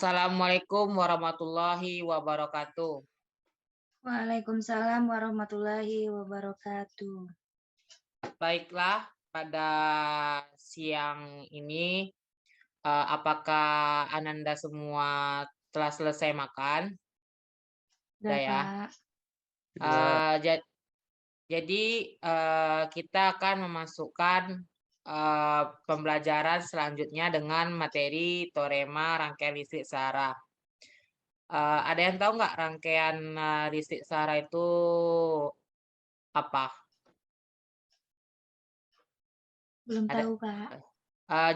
Assalamualaikum warahmatullahi wabarakatuh. Waalaikumsalam warahmatullahi wabarakatuh. Baiklah, pada siang ini, apakah Ananda semua telah selesai makan? Udah, Sudah ya. Kak. Iya, Eee, ja jadi, kita akan memasukkan, pembelajaran selanjutnya dengan materi teorema rangkaian listrik searah. Ada yang tahu nggak rangkaian, listrik searah itu apa? Belum Ada tahu, Kak.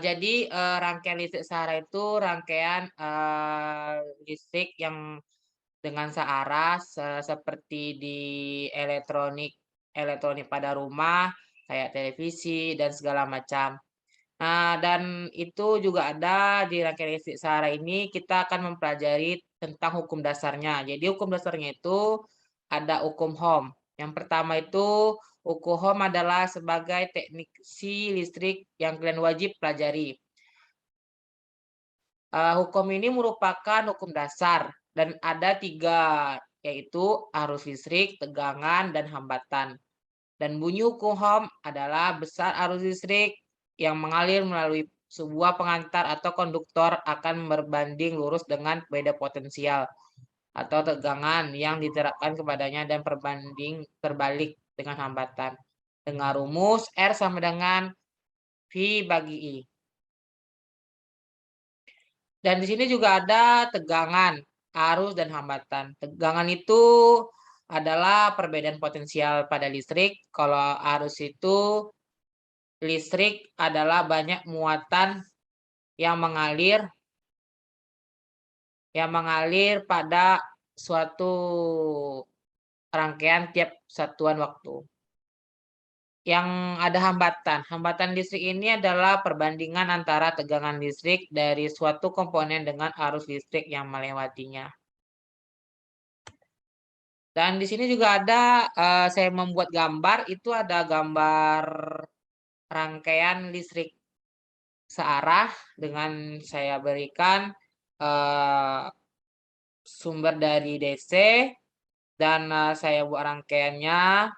Jadi, rangkaian listrik searah itu rangkaian, listrik yang dengan searah seperti di elektronik elektronik pada rumah, kayak televisi dan segala macam. Nah, dan itu juga ada di rangkaian listrik searah ini kita akan mempelajari tentang hukum dasarnya. Jadi hukum dasarnya itu ada hukum Ohm. Yang pertama itu hukum Ohm adalah sebagai teknisi listrik yang kalian wajib pelajari. Hukum ini merupakan hukum dasar dan ada 3, yaitu arus listrik, tegangan, dan hambatan. Dan bunyi hukum Ohm adalah besar arus listrik yang mengalir melalui sebuah pengantar atau konduktor akan berbanding lurus dengan beda potensial atau tegangan yang diterapkan kepadanya dan perbanding terbalik dengan hambatan. Dengan rumus R sama dengan V bagi I. Dan di sini juga ada tegangan, arus, dan hambatan. Tegangan itu adalah perbedaan potensial pada listrik. Kalau arus itu listrik adalah banyak muatan yang mengalir pada suatu rangkaian tiap satuan waktu. Yang ada hambatan. Hambatan listrik ini adalah perbandingan antara tegangan listrik dari suatu komponen dengan arus listrik yang melewatinya. Dan di sini juga ada, saya membuat gambar, itu ada gambar rangkaian listrik searah dengan saya berikan, sumber dari DC dan, saya buat rangkaiannya,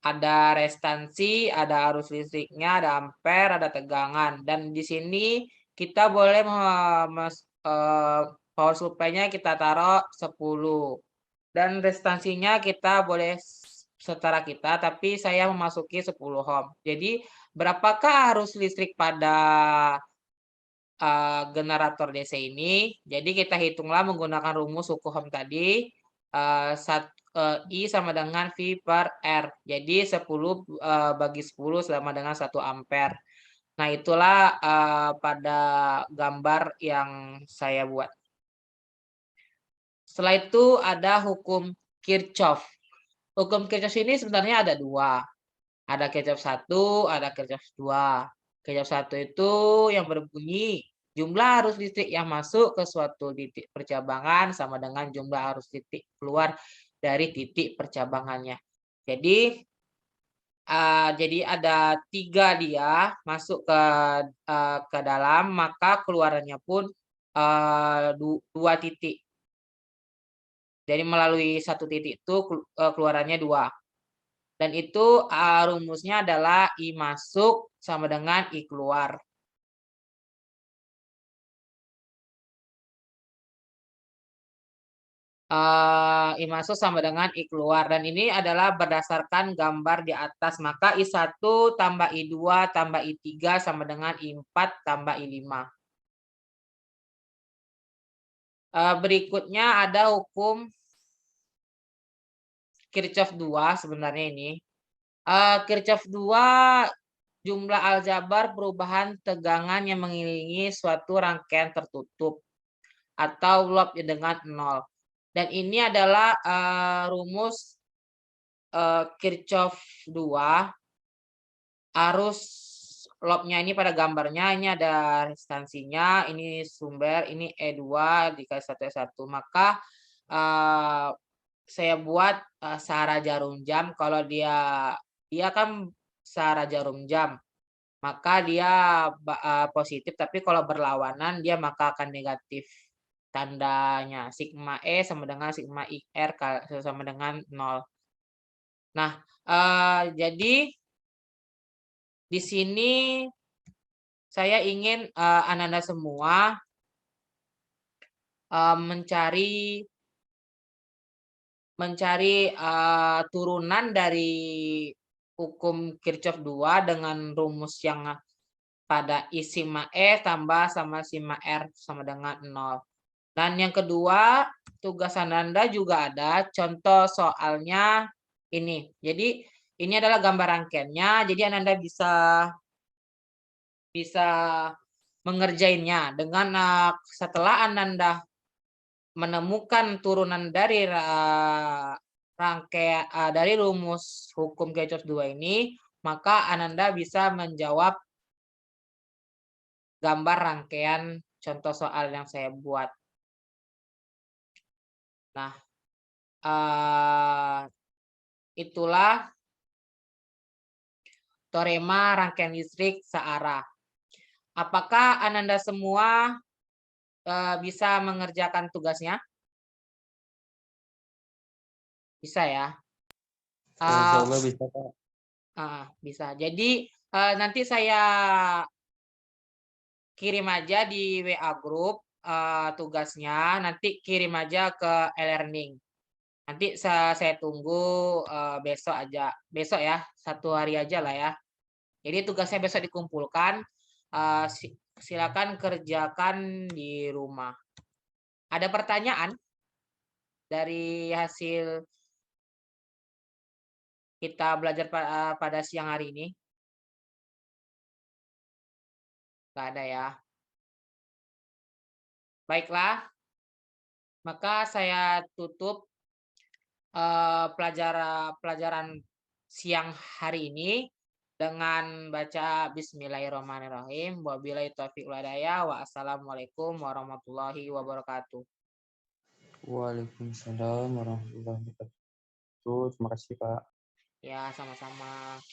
ada restansi, ada arus listriknya, ada ampere, ada tegangan, dan di sini kita boleh power supply-nya kita taruh 10. Dan restansinya kita boleh setara kita, tapi saya memasuki 10 ohm. Jadi, berapakah arus listrik pada generator DC ini? Jadi kita hitunglah menggunakan rumus hukum Ohm tadi, I sama dengan V per R. Jadi 10 bagi 10 sama dengan 1 ampere. Nah, itulah pada gambar yang saya buat. Setelah itu ada hukum Kirchhoff. Hukum Kirchhoff ini sebenarnya ada 2. Ada Kirchhoff 1, ada Kirchhoff 2. Kirchhoff 1 itu yang berbunyi, jumlah arus listrik yang masuk ke suatu titik percabangan sama dengan jumlah arus listrik keluar dari titik percabangannya. Jadi ada 3 dia masuk ke dalam, maka keluarannya pun 2 titik. Jadi melalui 1 titik itu keluarannya 2. Dan itu, rumusnya adalah I masuk sama dengan I keluar. I masuk sama dengan I keluar, dan ini adalah berdasarkan gambar di atas, maka I1 tambah I2 tambah I3 sama dengan I4 tambah I5. Berikutnya ada hukum Kirchhoff 2 sebenarnya ini. Kirchhoff 2 jumlah aljabar perubahan tegangan yang mengelilingi suatu rangkaian tertutup atau loop dengan 0. Dan ini adalah, rumus, Kirchhoff 2. Arus loopnya ini pada gambarnya ini ada restansinya, ini sumber, ini E2 dikali 1 E1. Maka, saya buat, searah jarum jam. Kalau dia kan searah jarum jam, maka dia positif, tapi kalau berlawanan dia maka akan negatif. tandanya sigma E sama dengan sigma IR sama dengan 0. Nah, jadi di sini saya ingin, Ananda semua, mencari turunan dari hukum Kirchhoff 2 dengan rumus yang pada I sigma E tambah sama sigma R sama dengan 0. Dan yang kedua, tugas Ananda juga ada contoh soalnya ini. Jadi ini adalah gambar rangkaiannya, jadi Ananda bisa mengerjainnya dengan setelah Ananda menemukan turunan dari dari rumus hukum Kirchhoff 2 ini, maka Ananda bisa menjawab gambar rangkaian contoh soal yang saya buat. Nah, itulah teorema rangkaian listrik searah. Apakah Ananda semua bisa mengerjakan tugasnya? Bisa ya? Insya Allah bisa, Pak. Bisa. Jadi nanti saya kirim aja di WA grup tugasnya. Nanti kirim aja ke e-learning. Nanti saya tunggu besok aja. Besok ya, 1 hari aja lah ya. Jadi tugasnya besok dikumpulkan. Silakan kerjakan di rumah. Ada pertanyaan dari hasil kita belajar pada siang hari ini? Nggak ada ya. Baiklah, maka saya tutup pelajaran siang hari ini dengan baca Bismillahirrahmanirrahim. Wabillahi taufiq wal hidayah. Wassalamualaikum warahmatullahi wabarakatuh. Waalaikumsalam warahmatullahi wabarakatuh. Terima kasih, Pak. Ya, sama-sama.